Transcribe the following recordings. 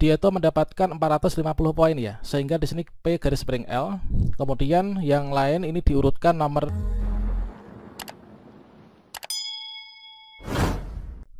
dia itu mendapatkan 450 poin ya, sehingga di sini P garis miring L. Kemudian yang lain ini diurutkan nomor.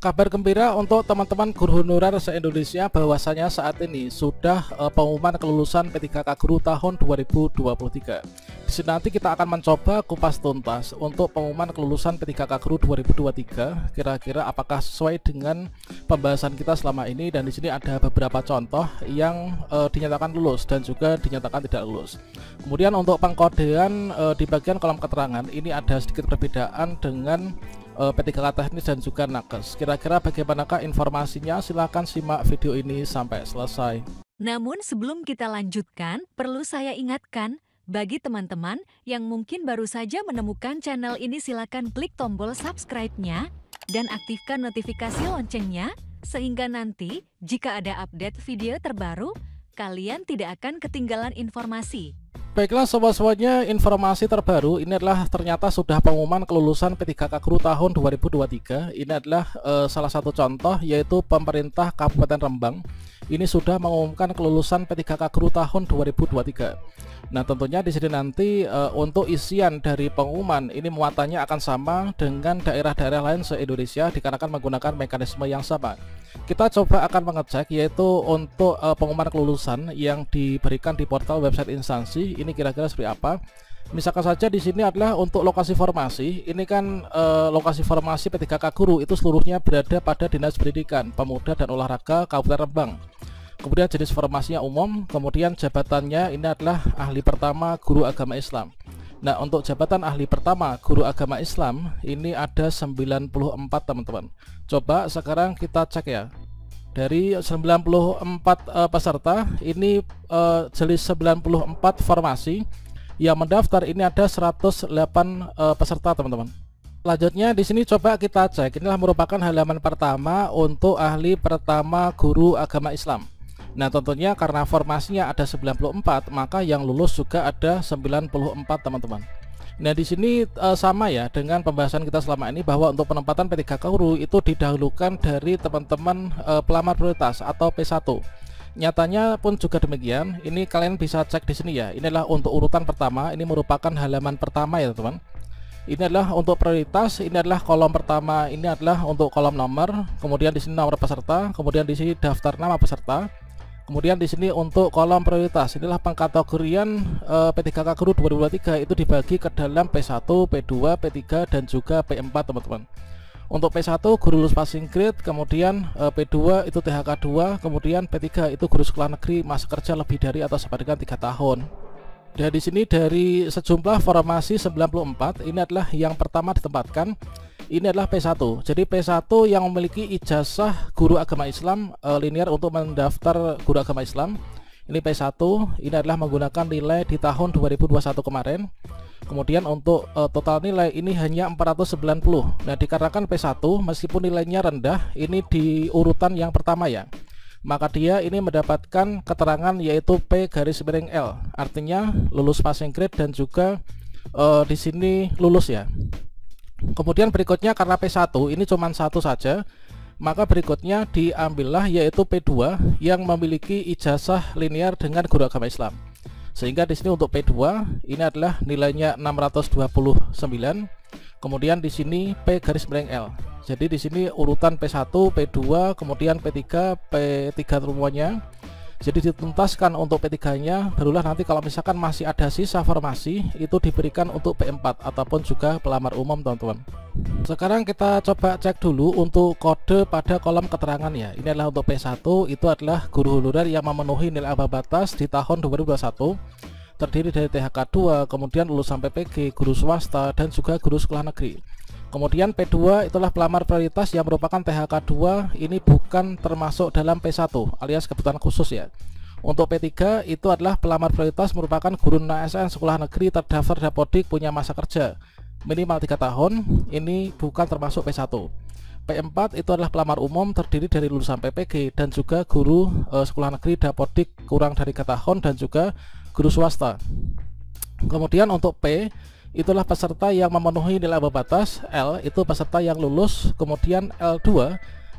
Kabar gembira untuk teman-teman guru honorer se-Indonesia bahwasanya saat ini sudah pengumuman kelulusan P3K Guru tahun 2023. Di sini nanti kita akan mencoba kupas tuntas untuk pengumuman kelulusan P3K Guru 2023. Kira-kira apakah sesuai dengan pembahasan kita selama ini, dan di sini ada beberapa contoh yang dinyatakan lulus dan juga dinyatakan tidak lulus. Kemudian untuk pengkodean di bagian kolom keterangan ini ada sedikit perbedaan dengan P3K teknis dan juga nakes. Kira-kira bagaimanakah informasinya? Silahkan simak video ini sampai selesai. Namun sebelum kita lanjutkan, perlu saya ingatkan, bagi teman-teman yang mungkin baru saja menemukan channel ini, silakan klik tombol subscribe-nya dan aktifkan notifikasi loncengnya, sehingga nanti jika ada update video terbaru, kalian tidak akan ketinggalan informasi. Baiklah sobat-sobatnya, informasi terbaru ini adalah ternyata sudah pengumuman kelulusan P3K Guru tahun 2023. Ini adalah salah satu contoh, yaitu pemerintah Kabupaten Rembang ini sudah mengumumkan kelulusan P3K Guru tahun 2023. Nah, tentunya di sini nanti untuk isian dari pengumuman ini muatannya akan sama dengan daerah-daerah lain se-Indonesia dikarenakan menggunakan mekanisme yang sama. Kita coba akan mengecek, yaitu untuk pengumuman kelulusan yang diberikan di portal website instansi ini kira-kira seperti apa. Misalkan saja di sini adalah untuk lokasi formasi. Ini kan lokasi formasi P3K Guru itu seluruhnya berada pada Dinas Pendidikan, Pemuda dan Olahraga Kabupaten Rembang. Kemudian jenis formasinya umum, kemudian jabatannya ini adalah ahli pertama guru agama Islam. Nah, untuk jabatan ahli pertama guru agama Islam ini ada 94 teman-teman. Coba sekarang kita cek ya. Dari 94 peserta ini jenis 94 formasi yang mendaftar ini ada 108 peserta teman-teman. Selanjutnya di sini coba kita cek. Inilah merupakan halaman pertama untuk ahli pertama guru agama Islam. Nah, tentunya karena formasinya ada 94, maka yang lulus juga ada 94 teman-teman. Nah, di sini sama ya dengan pembahasan kita selama ini, bahwa untuk penempatan P3K Guru itu didahulukan dari teman-teman pelamar prioritas atau P1. Nyatanya pun juga demikian. Ini kalian bisa cek di sini ya. Inilah untuk urutan pertama, ini merupakan halaman pertama ya teman. Ini adalah untuk prioritas, ini adalah kolom pertama, ini adalah untuk kolom nomor, kemudian di sini nomor peserta, kemudian di sini daftar nama peserta. Kemudian di sini untuk kolom prioritas, inilah pengkategorian P3K Guru 2023 itu dibagi ke dalam P1, P2, P3 dan juga P4 teman-teman. Untuk P1 guru lulus passing grade, kemudian P2 itu THK 2, kemudian P3 itu guru sekolah negeri masa kerja lebih dari atau sama dengan 3 tahun. Dan di sini dari sejumlah formasi 94 ini adalah yang pertama ditempatkan. Ini adalah P1. Jadi P1 yang memiliki ijazah guru agama Islam linear untuk mendaftar guru agama Islam. Ini P1, ini adalah menggunakan nilai di tahun 2021 kemarin. Kemudian untuk total nilai ini hanya 490. Nah, dikarenakan P1 meskipun nilainya rendah, ini di urutan yang pertama ya, maka dia ini mendapatkan keterangan yaitu P garis miring L, artinya lulus passing grade dan juga di sini lulus ya. Kemudian berikutnya karena P1 ini cuma satu saja, maka berikutnya diambillah yaitu P2 yang memiliki ijazah linear dengan guru agama Islam. Sehingga di sini untuk P2 ini adalah nilainya 629. Kemudian di sini P garis miring L. Jadi di sini urutan P1, P2, kemudian P3, P3 semuanya. Jadi dituntaskan untuk P3-nya, barulah nanti kalau misalkan masih ada sisa formasi itu diberikan untuk P4 ataupun juga pelamar umum teman-teman. Sekarang kita coba cek dulu untuk kode pada kolom keterangan ya. Ini adalah untuk P1 itu adalah guru honorer yang memenuhi nilai ambang batas di tahun 2021, terdiri dari THK 2, kemudian lulusan PPG, guru swasta dan juga guru sekolah negeri. Kemudian P2 itulah pelamar prioritas yang merupakan THK 2, ini bukan termasuk dalam P1 alias kebutuhan khusus ya. Untuk P3 itu adalah pelamar prioritas merupakan guru non-ASN sekolah negeri terdaftar Dapodik punya masa kerja minimal 3 tahun, ini bukan termasuk P1. P4 itu adalah pelamar umum terdiri dari lulusan PPG dan juga guru sekolah negeri Dapodik kurang dari 3 tahun dan juga guru swasta. Kemudian untuk P itulah peserta yang memenuhi nilai ambang batas, L itu peserta yang lulus, kemudian L2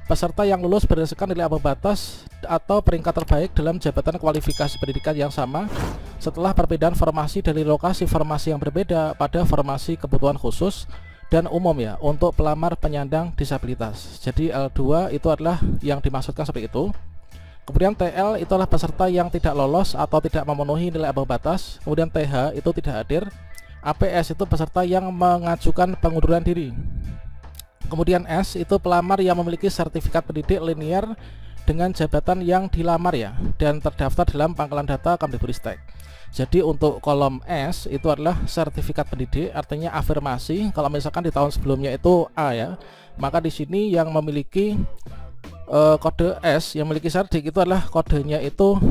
peserta yang lulus berdasarkan nilai ambang batas atau peringkat terbaik dalam jabatan kualifikasi pendidikan yang sama setelah perbedaan formasi dari lokasi formasi yang berbeda pada formasi kebutuhan khusus dan umum ya untuk pelamar penyandang disabilitas. Jadi L2 itu adalah yang dimaksudkan seperti itu. Kemudian TL itu adalah peserta yang tidak lolos atau tidak memenuhi nilai ambang batas. Kemudian TH itu tidak hadir. APS itu peserta yang mengajukan pengunduran diri. Kemudian S itu pelamar yang memiliki sertifikat pendidik linear dengan jabatan yang dilamar ya dan terdaftar dalam pangkalan data Kemdikbudristek. Jadi untuk kolom S itu adalah sertifikat pendidik, artinya afirmasi. Kalau misalkan di tahun sebelumnya itu A ya, maka di sini yang memiliki kode S, yang memiliki serdik itu adalah kodenya itu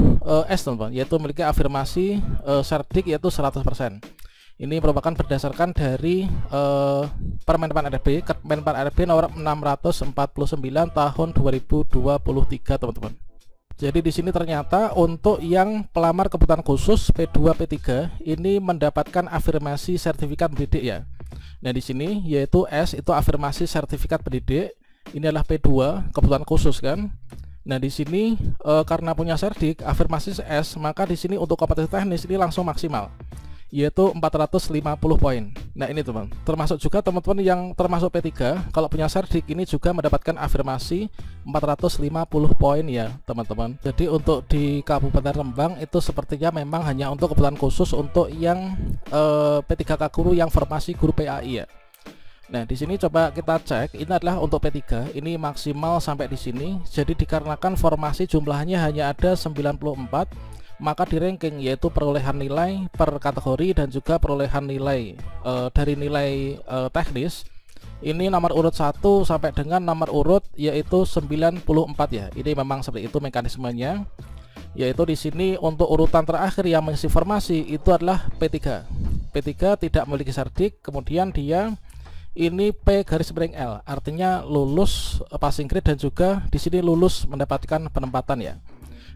S teman-teman, yaitu memiliki afirmasi serdik yaitu 100%. Ini merupakan berdasarkan dari Permen-Pan RB, Kemenpan RB nomor 649 tahun 2023 teman-teman. Jadi di sini ternyata untuk yang pelamar kebutuhan khusus P2 P3 ini mendapatkan afirmasi sertifikat pendidik ya. Nah di sini yaitu S itu afirmasi sertifikat pendidik, ini adalah P2 kebutuhan khusus kan. Nah di sini karena punya serdik afirmasi S, maka di sini untuk kompetensi teknis ini langsung maksimal, yaitu 450 poin. Nah ini teman, termasuk juga teman-teman yang termasuk P3 kalau punya serdik ini juga mendapatkan afirmasi 450 poin ya teman-teman. Jadi untuk di Kabupaten Rembang itu sepertinya memang hanya untuk kebutuhan khusus untuk yang P3K guru yang formasi guru PAI ya. Nah di sini coba kita cek, ini adalah untuk P3 ini maksimal sampai di sini. Jadi dikarenakan formasi jumlahnya hanya ada 94, maka di ranking yaitu perolehan nilai per kategori dan juga perolehan nilai dari nilai teknis. Ini nomor urut 1 sampai dengan nomor urut yaitu 94 ya. Ini memang seperti itu mekanismenya. Yaitu di sini untuk urutan terakhir yang mengisi formasi itu adalah P3. P3 tidak memiliki serdik, kemudian dia ini P garis miring L, artinya lulus passing grade dan juga di sini lulus mendapatkan penempatan ya.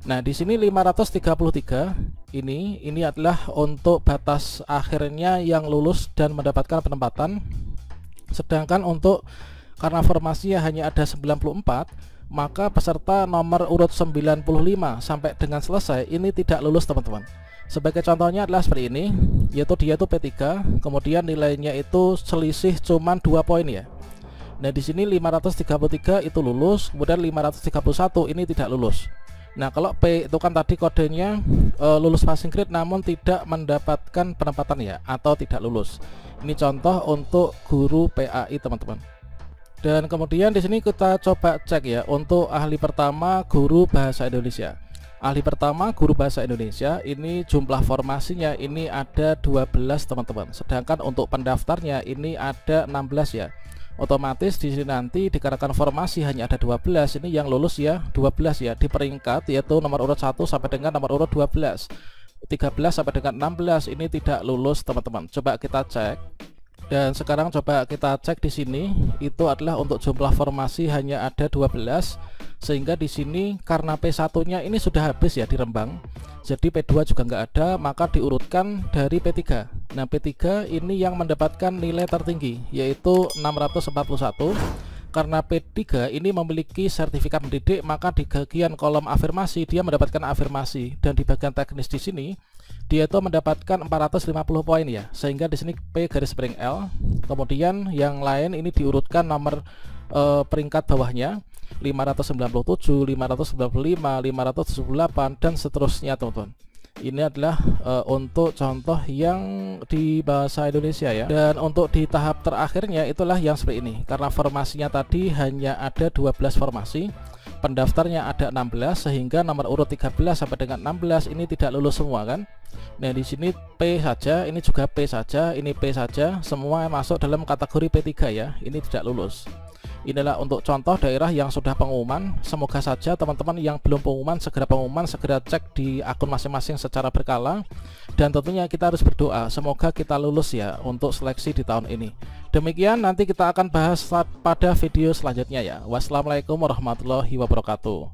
Nah di sini 533 ini adalah untuk batas akhirnya yang lulus dan mendapatkan penempatan. Sedangkan untuk karena formasinya hanya ada 94, maka peserta nomor urut 95 sampai dengan selesai ini tidak lulus teman-teman. Sebagai contohnya adalah seperti ini, yaitu dia itu P3, kemudian nilainya itu selisih cuman 2 poin ya. Nah di sini 533 itu lulus, kemudian 531 ini tidak lulus. Nah kalau P itu kan tadi kodenya lulus passing grade namun tidak mendapatkan penempatan ya, atau tidak lulus. Ini contoh untuk guru PAI teman-teman. Dan kemudian di sini kita coba cek ya untuk ahli pertama guru bahasa Indonesia. Ahli pertama guru bahasa Indonesia ini jumlah formasinya ini ada 12 teman-teman. Sedangkan untuk pendaftarnya ini ada 16 ya. Otomatis di sini nanti dikarenakan formasi hanya ada 12, ini yang lulus ya 12 ya di peringkat yaitu nomor urut 1 sampai dengan nomor urut 12. 13 sampai dengan 16 ini tidak lulus teman-teman. Coba kita cek. Dan sekarang coba kita cek di sini itu adalah untuk jumlah formasi hanya ada 12, sehingga di sini karena P1-nya ini sudah habis ya di Rembang. Jadi P2 juga nggak ada, maka diurutkan dari P3. Nah P3 ini yang mendapatkan nilai tertinggi yaitu 641. Karena P3 ini memiliki sertifikat mendidik, maka di bagian kolom afirmasi dia mendapatkan afirmasi, dan di bagian teknis di sini dia itu mendapatkan 450 poin ya, sehingga di sini P garis miring L. Kemudian yang lain ini diurutkan nomor peringkat bawahnya 597, 595, 578 dan seterusnya teman-teman. Ini adalah untuk contoh yang di bahasa Indonesia ya. Dan untuk di tahap terakhirnya itulah yang seperti ini. Karena formasinya tadi hanya ada 12 formasi, pendaftarnya ada 16, sehingga nomor urut 13 sampai dengan 16 ini tidak lulus semua kan. Nah di sini P saja, ini juga P saja, ini P saja, semua masuk dalam kategori P3 ya. Ini tidak lulus. Inilah untuk contoh daerah yang sudah pengumuman. Semoga saja teman-teman yang belum pengumuman, segera cek di akun masing-masing secara berkala. Dan tentunya kita harus berdoa semoga kita lulus ya untuk seleksi di tahun ini. Demikian, nanti kita akan bahas pada video selanjutnya ya. Wassalamualaikum warahmatullahi wabarakatuh.